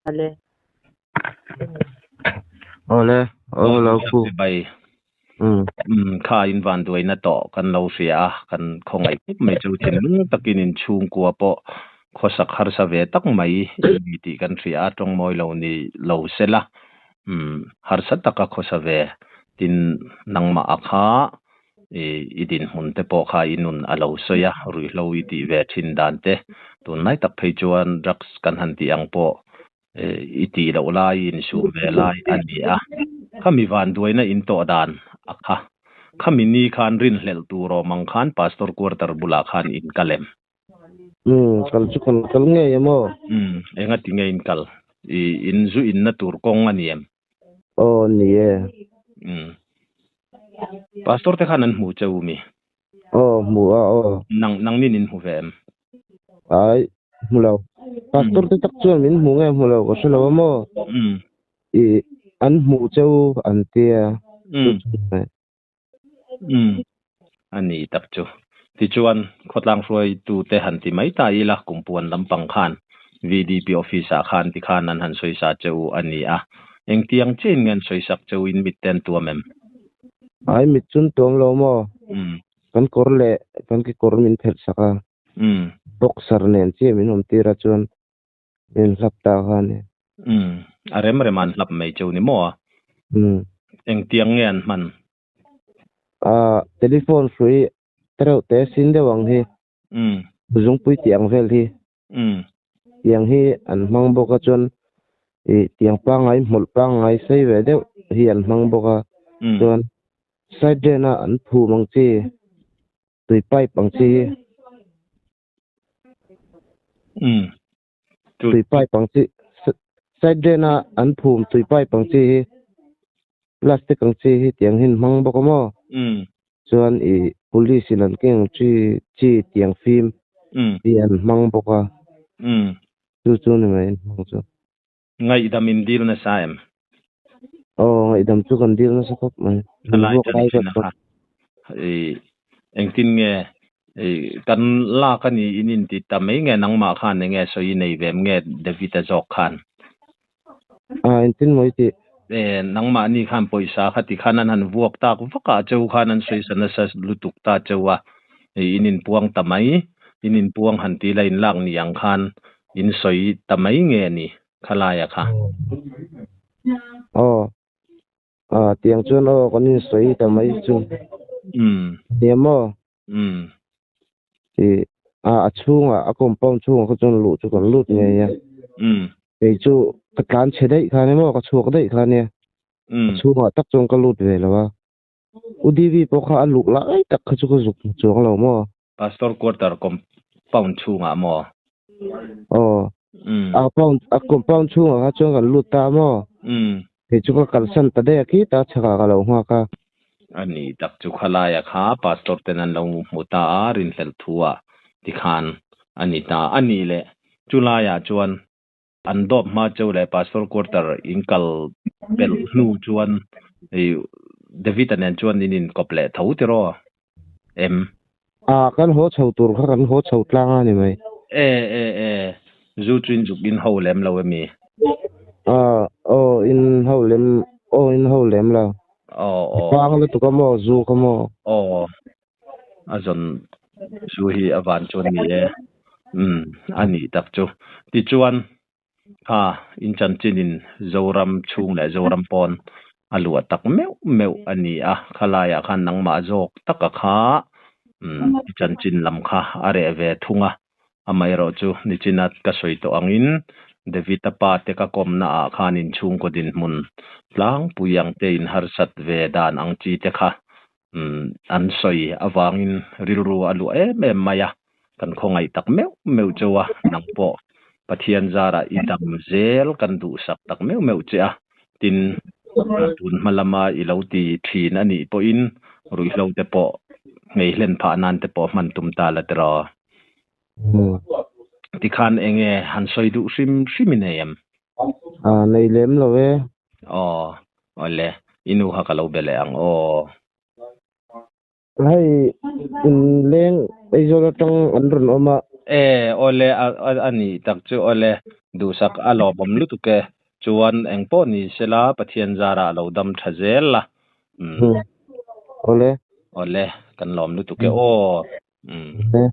Ale. Ole, lo ku. Bay. Kha in van duai na to kan lo ria kan khongai me chu thin lung takin in chung kwa po khosak har sa ve tak mai ti kan ria tong moi lo ni lo sela har sa taka khosa ve tin nangma akha idin hun te po kha inun alo soya rui lo ti ve thin dan te tun nai tak phei chuan drugs kan han ti ang po iti lo lai in su ve lai ania kami van duai na in to dan akha kami ni khan rin hlel tu ro mang khan pastor quarter bula khan in kalem Kal chu kal nge yamo. Enga tinge in kal in zu in na tur kong aniem Ni ye. Pastor te khanan mu chawmi Mu nang nin in hu vem ai mulo. Pastor te tak chuan min mu nge mulo ko shlo mo. An mu chau an tia. Ani tak chu ti chuan khotlang roi tu te han ti mai ta ila kumpuan lampang khan VDP office a khan ti khan an han soi sa cheu ani a eng tiang chen ngan soi sak cheu in mitten tu mem Ai mit chun tong lo mo. Kan korle kan ki kor min phet saka. Boxer nen che min hom tira chuan min lapta khan. Arem reman lap mai cheu ni mo eng tiang ngan man Telephone free treo te sin de wang hi buzung pui tiang vel hi tiang hi an mang boka chuan tiang pa ngai mol pa ngai sei ve de hi an mang boka chuan side de na an phu mang chi tui pai pang chi tui pai pang chi side de na an phum tui pai pang chi plastic ang chi hi tiang hin mang boka mo chuan police in an keng chi tiang phim tian mang boka chu ni mai mang chu ngai damin dil na saem ngai dam chu kan dil na sakop mai lai ka eng tin nge kan la kan inin ti tamai nge nang ma khan nge so i nei vem nge David Azok khan in tin moi ti nang ma ni khan poisa khati khanan han vuak ta ku vaka cheu khanan soi sana sa lutuk ta chewa inin puang tamai inin puang han ti lain lak ni ang khan in soi tamai nge ni khalaya kha tiang chuan kon in soi tamai chu mo a chunga a compound chunga ko chun lu chu kan lut nge ya chu ka kan chedai khane mo ka chuk dai khane chunga tak chung ka lut ve lawa udivi po kha luk la ai tak kha chu ko zuk chung lo mo pastor quarter compound chunga mo a compound chunga ka chung kan lut ta mo chu ka kal san ta de ki ta chaka ka lo hwa ka ani tak chu khalaya kha pastor tenan lo muta rin hlel thuwa ti khan ani ta ani le chulaya chuan an dop ma cheu le pastor quarter inkal pel hnu chuan David anen chuan inin kople thau ti ro em kan ho chho tur kha kan ho chho tlang ani mai zu twin juk in ho lem lo mi in ho lem la pang le tu ka mo zu ka mo azon zu hi avan chon ni ani tak chu ti chuan in chan chinin zoram chung le zoram pon alua tak meu ani khalaya khan nang ma jok taka kha chan chin lam kha are ve thunga amai ro chu ni chinat ka soi to angin David pa te ka kom na khan in chung ko din mun lang puyang te in har sat ve dan ang chi te kha an soi awangin rilru alu maya kan khongai tak meu chowa nang po pathian zara idam zel kan du sak tak meu cha tin tun malama ilauti thin ani po in rui hlo te po ngei hlen pha nan te po man tum ta la tra ti khan enge han soi du shiminem nei lem lo we ole inu ha kalau bele ang hai in leng ei zo tang andron oma ole ani tak chu ole du sak a lo bom lu tu ke chuan engpo ni sela pathian zara lo dam thazel la ole ole kan lom lu tu ke o le